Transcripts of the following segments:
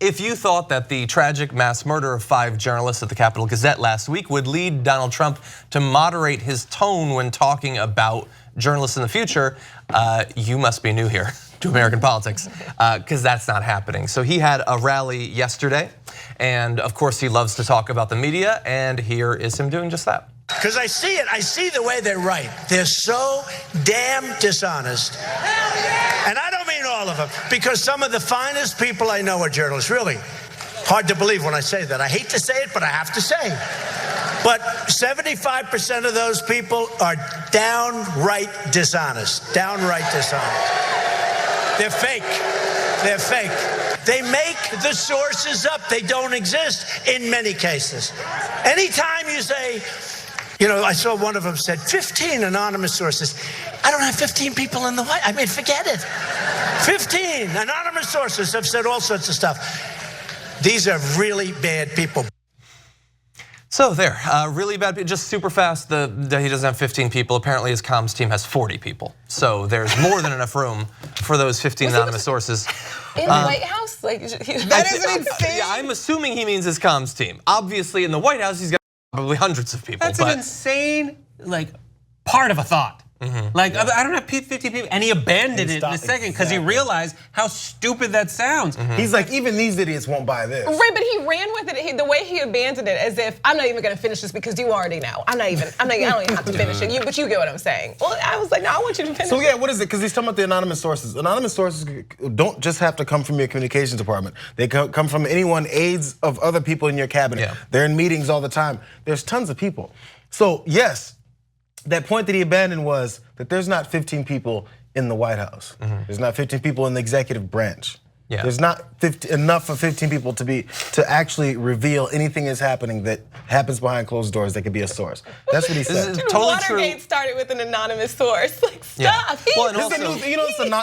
if you thought that the tragic mass murder of 5 journalists at the Capitol Gazette last week would lead Donald Trump to moderate his tone when talking about journalists in the future, you must be new here to American politics, because that's not happening. So he had a rally yesterday, and of course he loves to talk about the media, and here is him doing just that. Because I see it, I see the way they write. They're so damn dishonest. And I don't mean all of them, because some of the finest people I know are journalists, really. Hard to believe when I say that. I hate to say it, but I have to say. But 75% of those people are downright dishonest. Downright dishonest. They're fake. They're fake. They make the sources up. They don't exist in many cases. Anytime you say, I saw one of them said 15 anonymous sources. I don't have 15 people in the White House. I mean, forget it. 15 anonymous sources have said all sorts of stuff. These are really bad people. So there, really bad, just super fast, that he doesn't have 15 people. Apparently his comms team has 40 people. So there's more than enough room for those 15 anonymous sources. In the White House? That isn't insane. Yeah, I'm assuming he means his comms team. Obviously in the White House, he's got probably hundreds of people. That's an insane, part of a thought. I don't have 50 people, and he abandoned it in a second because he realized how stupid that sounds. He's like, even these idiots won't buy this. Right, but he ran with it. The way he abandoned it, as if I'm not even going to finish this because you already know. I don't even have to finish it. But you get what I'm saying. Well, I was like, no, I want you to finish. So yeah, what is it? Because he's talking about the anonymous sources. Anonymous sources don't just have to come from your communications department. They come from anyone, aides of other people in your cabinet. Yeah. They're in meetings all the time. There's tons of people. So yes. That point that he abandoned was that there's not 15 people in the White House. There's not 15 people in the executive branch. Yeah. There's not enough of 15 people to actually reveal anything is happening that happens behind closed doors that could be a source. That's what he said. Totally Watergate true. Started with an anonymous source. Like, stop. Yeah. Well, and also,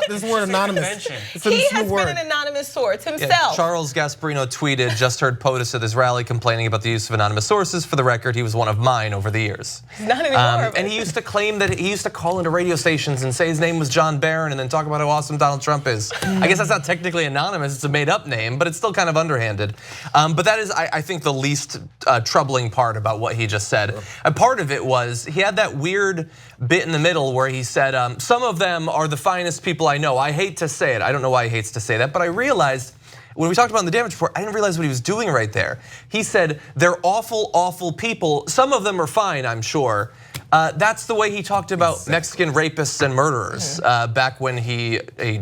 this word anonymous. He has been an anonymous source himself. Yeah, Charles Gasparino tweeted, just heard POTUS at this rally complaining about the use of anonymous sources. For the record, he was one of mine over the years. Not anymore. And he used to claim that he used to call into radio stations and say his name was John Barron and then talk about how awesome Donald Trump is. I guess that's not technically anonymous, it's a made up name, but it's still kind of underhanded. But that is, I think, the least troubling part about what he just said. A part of it was, he had that weird bit in the middle where he said, some of them are the finest people I know. I hate to say it, I don't know why he hates to say that, but I realized, when we talked about in the damage report, I didn't realize what he was doing right there. He said, they're awful, awful people. Some of them are fine, I'm sure. That's the way he talked about Mexican rapists and murderers back when he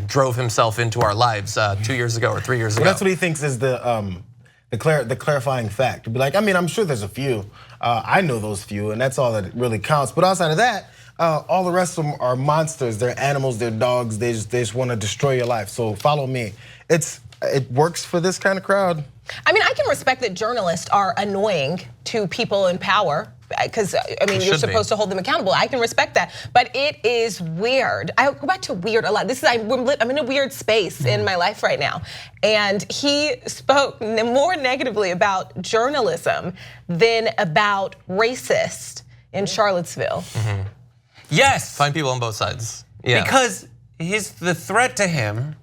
drove himself into our lives 2 years ago or 3 years ago. That's what he thinks is the clarifying fact. Be like, I mean, I'm sure there's a few. I know those few, and that's all that really counts. But outside of that, all the rest of them are monsters. They're animals. They're dogs. They just want to destroy your life. So follow me. It works for this kind of crowd. I mean, I can respect that journalists are annoying to people in power, because I mean, you're supposed to hold them accountable. I can respect that, but it is weird. I go back to weird a lot. I'm in a weird space in my life right now, and he spoke more negatively about journalism than about racist in Charlottesville. Yes, find people on both sides. Yeah, because the threat to him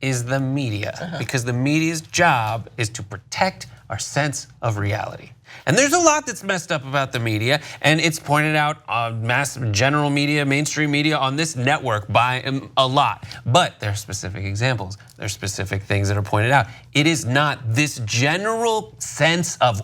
is the media, because the media's job is to protect our sense of reality. And there's a lot that's messed up about the media, and it's pointed out on mass general media, mainstream media on this network by a lot. But there are specific examples. There are specific things that are pointed out. It is not this general sense of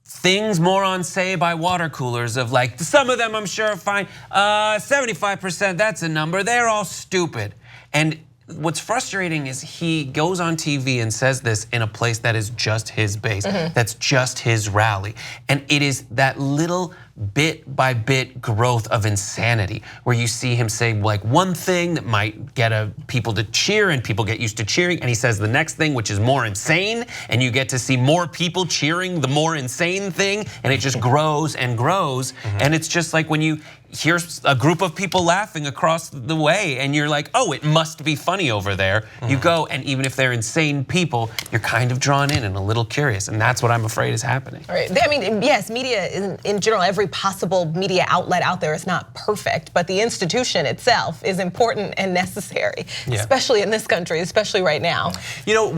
things more on say by water coolers of like, some of them I'm sure are fine, 75%, that's a number, they're all stupid. And what's frustrating is he goes on TV and says this in a place that is just his base, that's just his rally. And it is that little bit by bit growth of insanity where you see him say like one thing that might get people to cheer and people get used to cheering, and he says the next thing which is more insane, and you get to see more people cheering the more insane thing, and it just grows and grows. And it's just like when you hear a group of people laughing across the way and you're like, oh, it must be funny over there. You go, and even if they're insane people, you're kind of drawn in and a little curious, and that's what I'm afraid is happening. Right. I mean, yes, media in general, every possible media outlet out there is not perfect, but the institution itself is important and necessary, especially in this country, especially right now. You know,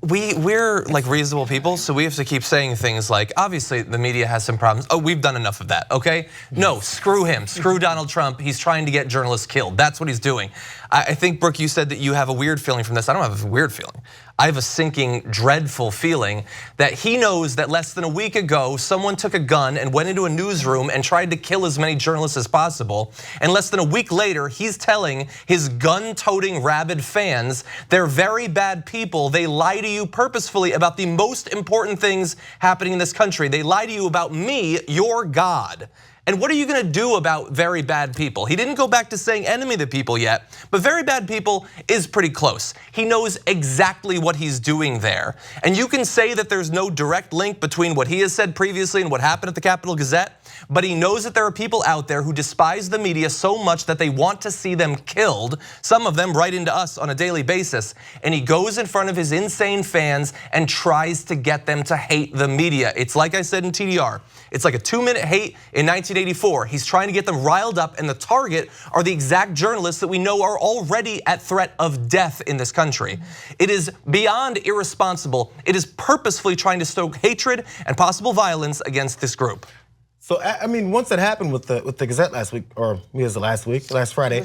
we're like reasonable people, so we have to keep saying things like, obviously the media has some problems. Oh, we've done enough of that, okay? No, screw him, screw Donald Trump. He's trying to get journalists killed. That's what he's doing. I think, Brooke, you said that you have a weird feeling from this. I don't have a weird feeling. I have a sinking, dreadful feeling that he knows that less than a week ago, someone took a gun and went into a newsroom and tried to kill as many journalists as possible. And less than a week later, he's telling his gun-toting rabid fans, they're very bad people. They lie to you purposefully about the most important things happening in this country. They lie to you about me, your God. And what are you gonna do about very bad people? He didn't go back to saying enemy of the people yet, but very bad people is pretty close. He knows exactly what he's doing there. And you can say that there's no direct link between what he has said previously and what happened at the Capitol Gazette, but he knows that there are people out there who despise the media so much that they want to see them killed. Some of them write into us on a daily basis. And he goes in front of his insane fans and tries to get them to hate the media. It's like I said in TDR. It's like a 2-minute hate in 1984. He's trying to get them riled up, and the target are the exact journalists that we know are already at threat of death in this country. It is beyond irresponsible. It is purposefully trying to stoke hatred and possible violence against this group. So I mean, once that happened with the Gazette last week, or it was last Friday,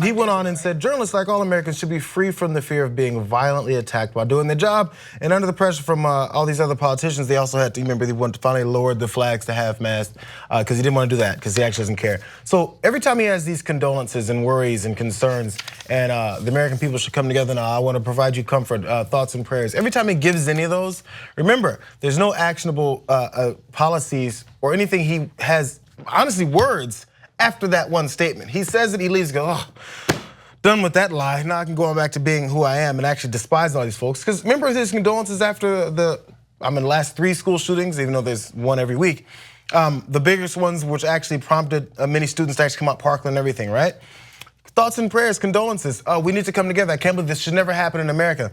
he went on and said, journalists like all Americans should be free from the fear of being violently attacked while doing their job. And under the pressure from all these other politicians, they also had to, remember, they wanted to finally lower the flags to half-mast because he didn't want to do that because he actually doesn't care. So every time he has these condolences and worries and concerns, and the American people should come together now, I want to provide you comfort, thoughts and prayers. Every time he gives any of those, remember, there's no actionable policies or anything he has, honestly, words after that one statement. He says it, he leaves, goes, oh, done with that lie. Now I can go back to being who I am and actually despise all these folks. Because remember his condolences after the last 3 school shootings, even though there's one every week. The biggest ones, which actually prompted many students to actually come out Parkland and everything, right? Thoughts and prayers, condolences. We need to come together. I can't believe this should never happen in America.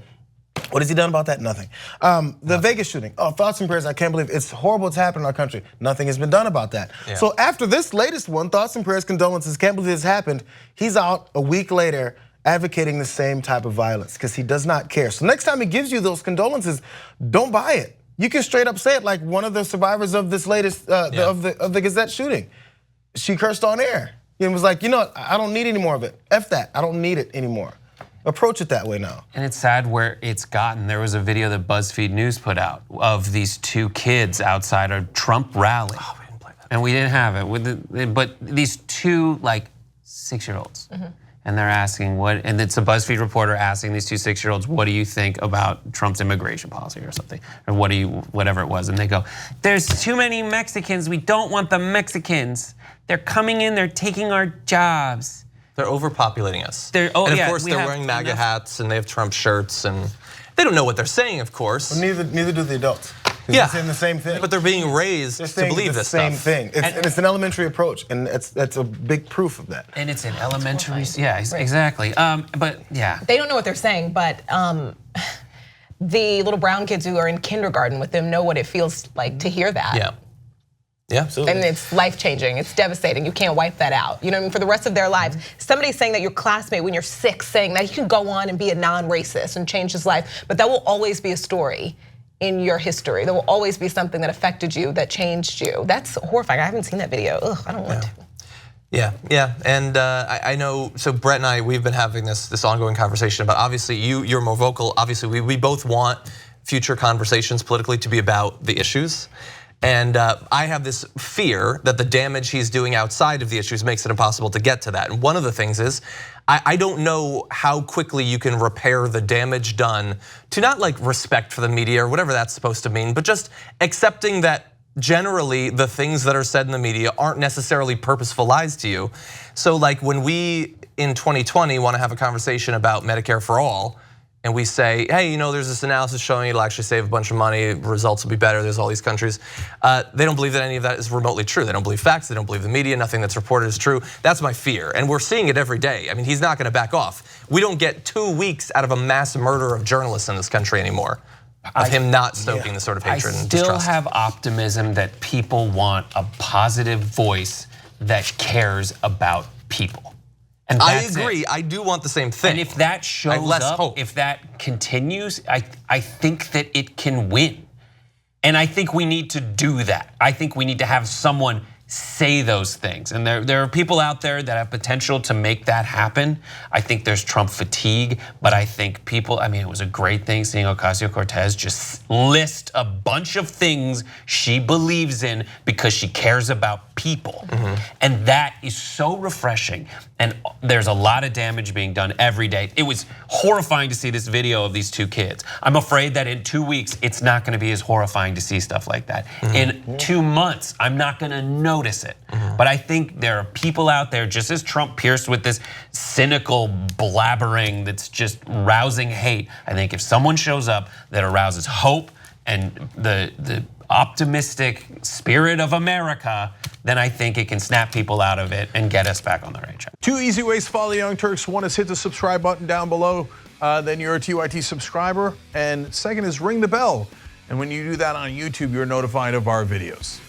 What has he done about that? Nothing. The Vegas shooting. Oh, thoughts and prayers. I can't believe it's horrible. It's happened in our country. Nothing has been done about that. Yeah. So after this latest one, thoughts and prayers, condolences. Can't believe this happened. He's out a week later advocating the same type of violence because he does not care. So next time he gives you those condolences, don't buy it. You can straight up say it like one of the survivors of this latest of the Gazette shooting. She cursed on air and was like, you know what? I don't need any more of it. F that. I don't need it anymore. Approach it that way now. And it's sad where it's gotten. There was a video that BuzzFeed News put out of these 2 kids outside a Trump rally. Oh, we didn't play that. And we didn't have it. But these 2 like 6-year-olds. And they're asking what, and it's a BuzzFeed reporter asking these 2 6-year-olds, what do you think about Trump's immigration policy or something? Or what do you, whatever it was. And they go, there's too many Mexicans. We don't want the Mexicans. They're coming in, they're taking our jobs. They're overpopulating us. And of course, they're wearing MAGA hats and they have Trump shirts, and they don't know what they're saying, of course. Well, neither do the adults. Yeah, they're saying the same thing. But they're being raised to believe this same stuff. Thing. It's an elementary approach, and that's a big proof of that. And it's an elementary, yeah, exactly. But yeah, they don't know what they're saying, but the little brown kids who are in kindergarten with them know what it feels like to hear that. Yeah. Yeah, absolutely. And it's life-changing, it's devastating, you can't wipe that out. You know what I mean, for the rest of their lives. Somebody saying that your classmate when you're 6, saying that he can go on and be a non-racist and change his life, but that will always be a story in your history. There will always be something that affected you, that changed you. That's horrifying, I haven't seen that video, ugh, I don't want to. Yeah, and I know, so Brett and I, we've been having this ongoing conversation about, obviously you're more vocal, obviously we both want future conversations politically to be about the issues. And I have this fear that the damage he's doing outside of the issues makes it impossible to get to that. And one of the things is, I don't know how quickly you can repair the damage done to not like respect for the media or whatever that's supposed to mean, but just accepting that generally the things that are said in the media aren't necessarily purposeful lies to you. So like when we in 2020 want to have a conversation about Medicare for all, and we say, hey, you know, there's this analysis showing it'll actually save a bunch of money, results will be better, there's all these countries. They don't believe that any of that is remotely true. They don't believe facts, they don't believe the media, nothing that's reported is true. That's my fear, and we're seeing it every day. I mean, he's not gonna back off. We don't get 2 weeks out of a mass murder of journalists in this country anymore, of him not stoking the sort of hatred and distrust. I still have optimism that people want a positive voice that cares about people. And I agree. I do want the same thing. And if that shows up, if that continues, I think that it can win. And I think we need to do that. I think we need to have someone say those things. And there are people out there that have potential to make that happen. I think there's Trump fatigue, but I think people, I mean, it was a great thing seeing Ocasio-Cortez just list a bunch of things she believes in because she cares about people. And that is so refreshing. And there's a lot of damage being done every day. It was horrifying to see this video of these two kids. I'm afraid that in 2 weeks, it's not gonna be as horrifying to see stuff like that. In 2 months, I'm not gonna notice it. But I think there are people out there, just as Trump pierced with this cynical blabbering that's just rousing hate. I think if someone shows up that arouses hope and the optimistic spirit of America, then I think it can snap people out of it and get us back on the right track. 2 easy ways to follow the Young Turks. One is hit the subscribe button down below, then you're a TYT subscriber. And second is ring the bell. And when you do that on YouTube, you're notified of our videos.